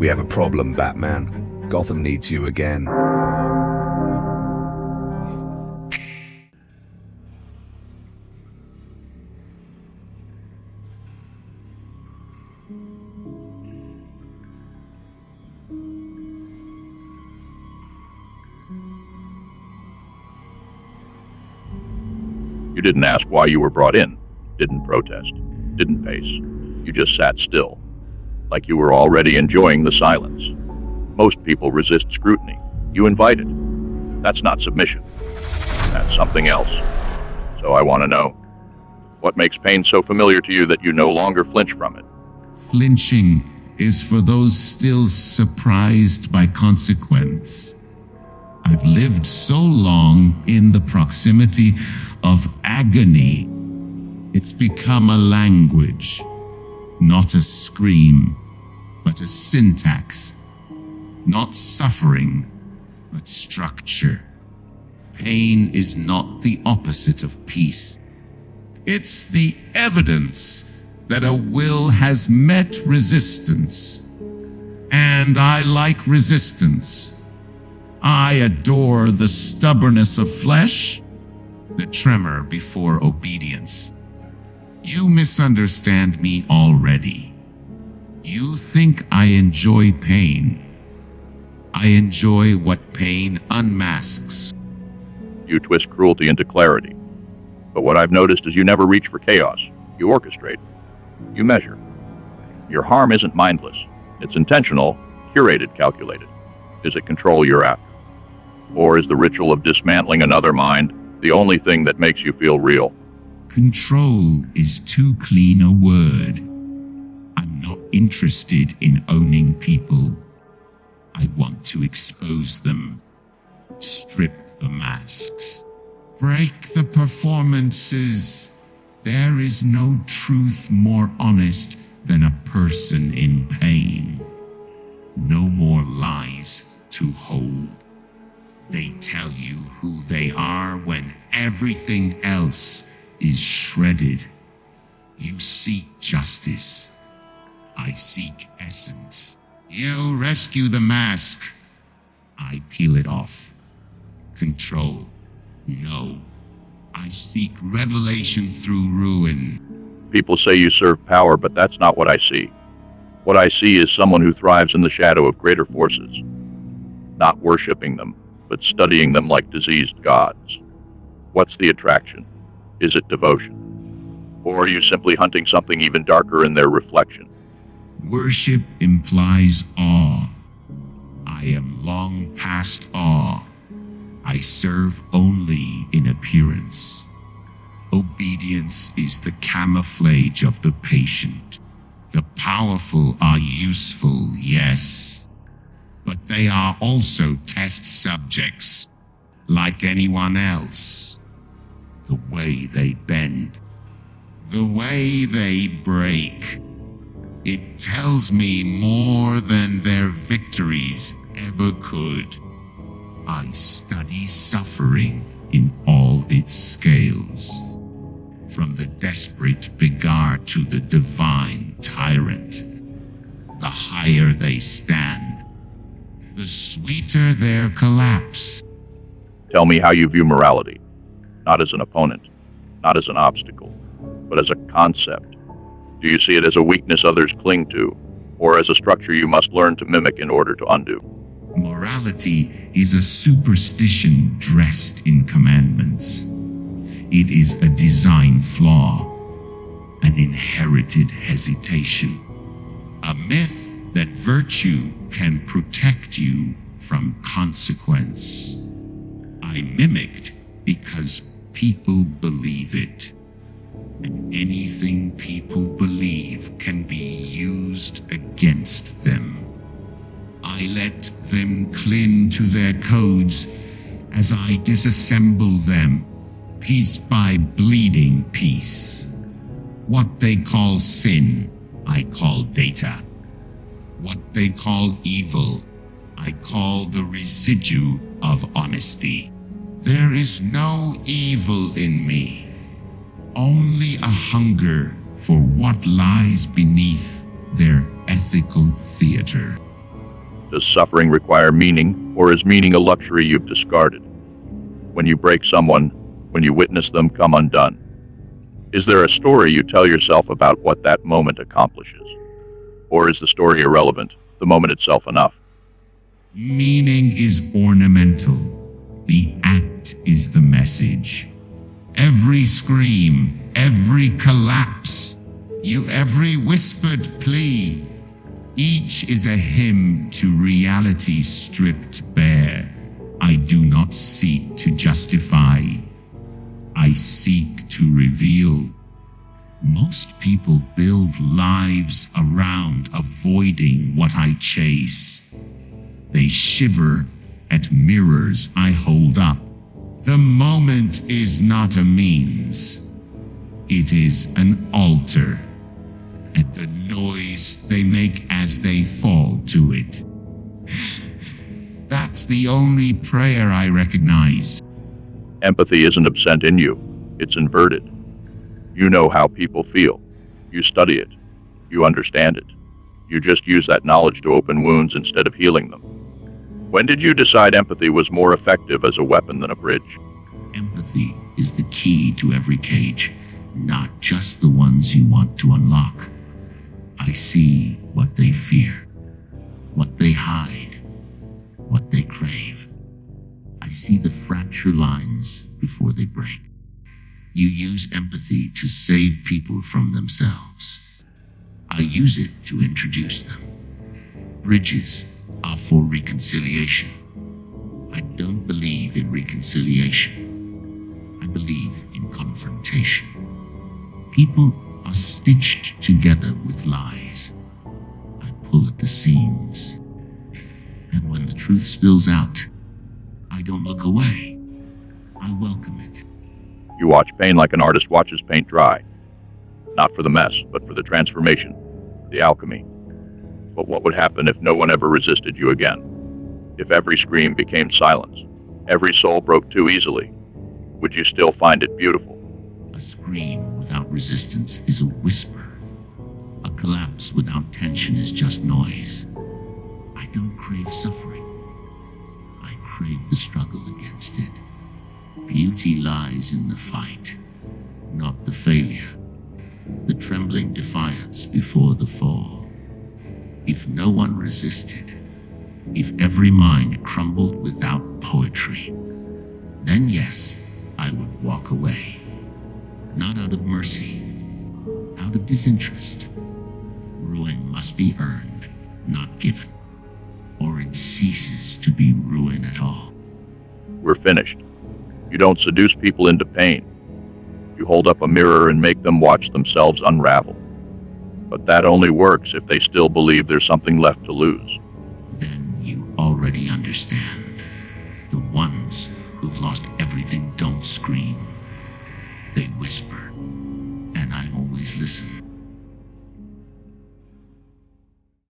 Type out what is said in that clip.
We have a problem, Batman. Gotham needs you again. You didn't ask why you were brought in, didn't protest, didn't pace. You just sat still, like you were already enjoying the silence. Most people resist scrutiny. You invited. That's not submission. That's something else. So I want to know, what makes pain so familiar to you that you no longer flinch from it? Flinching is for those still surprised by consequence. I've lived so long in the proximity of agony. It's become a language, not a scream, but a syntax. Not suffering, but structure. Pain is not the opposite of peace. It's the evidence that a will has met resistance. And I like resistance. I adore the stubbornness of flesh, the tremor before obedience. You misunderstand me already. You think I enjoy pain. I enjoy what pain unmasks. You twist cruelty into clarity. But what I've noticed is you never reach for chaos. You orchestrate. You measure. Your harm isn't mindless. It's intentional, curated, calculated. Is it control you're after? Or is the ritual of dismantling another mind the only thing that makes you feel real? Control is too clean a word. I'm not interested in owning people. I want to expose them, strip the masks, break the performances. There is no truth more honest than a person in pain. No more lies to hold. They tell you who they are when everything else is shredded. You seek justice. I seek essence. You rescue the mask. I peel it off. Control. No. I seek revelation through ruin. People say you serve power, but that's not what I see. What I see is someone who thrives in the shadow of greater forces. Not worshipping them, but studying them like diseased gods. What's the attraction? Is it devotion? Or are you simply hunting something even darker in their reflection? Worship implies awe. I am long past awe. I serve only in appearance. Obedience is the camouflage of the patient. The powerful are useful, yes, but they are also test subjects, like anyone else. The way they bend, the way they break, it tells me more than their victories ever could. I study suffering in all its scales, from the desperate beggar to the divine tyrant. The higher they stand, the sweeter their collapse. Tell me how you view morality, not as an opponent, not as an obstacle, but as a concept. Do you see it as a weakness others cling to, or as a structure you must learn to mimic in order to undo? Morality is a superstition dressed in commandments. It is a design flaw, an inherited hesitation, a myth that virtue can protect you from consequence. I mimicked because people believe it. And anything people believe can be used against them. I let them cling to their codes as I disassemble them, piece by bleeding piece. What they call sin, I call data. What they call evil, I call the residue of honesty. There is no evil in me, only a hunger for what lies beneath their ethical theater. Does suffering require meaning, or is meaning a luxury you've discarded? When you break someone, when you witness them come undone, is there a story you tell yourself about what that moment accomplishes? Or is the story irrelevant, the moment itself enough? Meaning is ornamental. The act is the message. Every scream, every collapse, every whispered plea, each is a hymn to reality stripped bare. I do not seek to justify. I seek to reveal. Most people build lives around avoiding what I chase. They shiver at mirrors I hold up. The moment is not a means. It is an altar. And the noise they make as they fall to it. That's the only prayer I recognize. Empathy isn't absent in you, it's inverted. You know how people feel. You study it. You understand it. You just use that knowledge to open wounds instead of healing them. When did you decide empathy was more effective as a weapon than a bridge? Empathy is the key to every cage, not just the ones you want to unlock. I see what they fear, what they hide, what they crave. I see the fracture lines before they break. You use empathy to save people from themselves. I use it to introduce them. Bridges are for reconciliation. I don't believe in reconciliation. I believe in confrontation. People are stitched together with lies. I pull at the seams. And when the truth spills out, I don't look away. I welcome it. You watch pain like an artist watches paint dry. Not for the mess, but for the transformation, the alchemy. But what would happen if no one ever resisted you again? If every scream became silence, every soul broke too easily, would you still find it beautiful? A scream without resistance is a whisper. A collapse without tension is just noise. I don't crave suffering. I crave the struggle against it. Beauty lies in the fight, not the failure. The trembling defiance before the fall. If no one resisted, if every mind crumbled without poetry, then yes, I would walk away. Not out of mercy, out of disinterest. Ruin must be earned, not given, or it ceases to be ruin at all. We're finished. You don't seduce people into pain. You hold up a mirror and make them watch themselves unravel. But that only works if they still believe there's something left to lose. Then you already understand. The ones who've lost everything don't scream.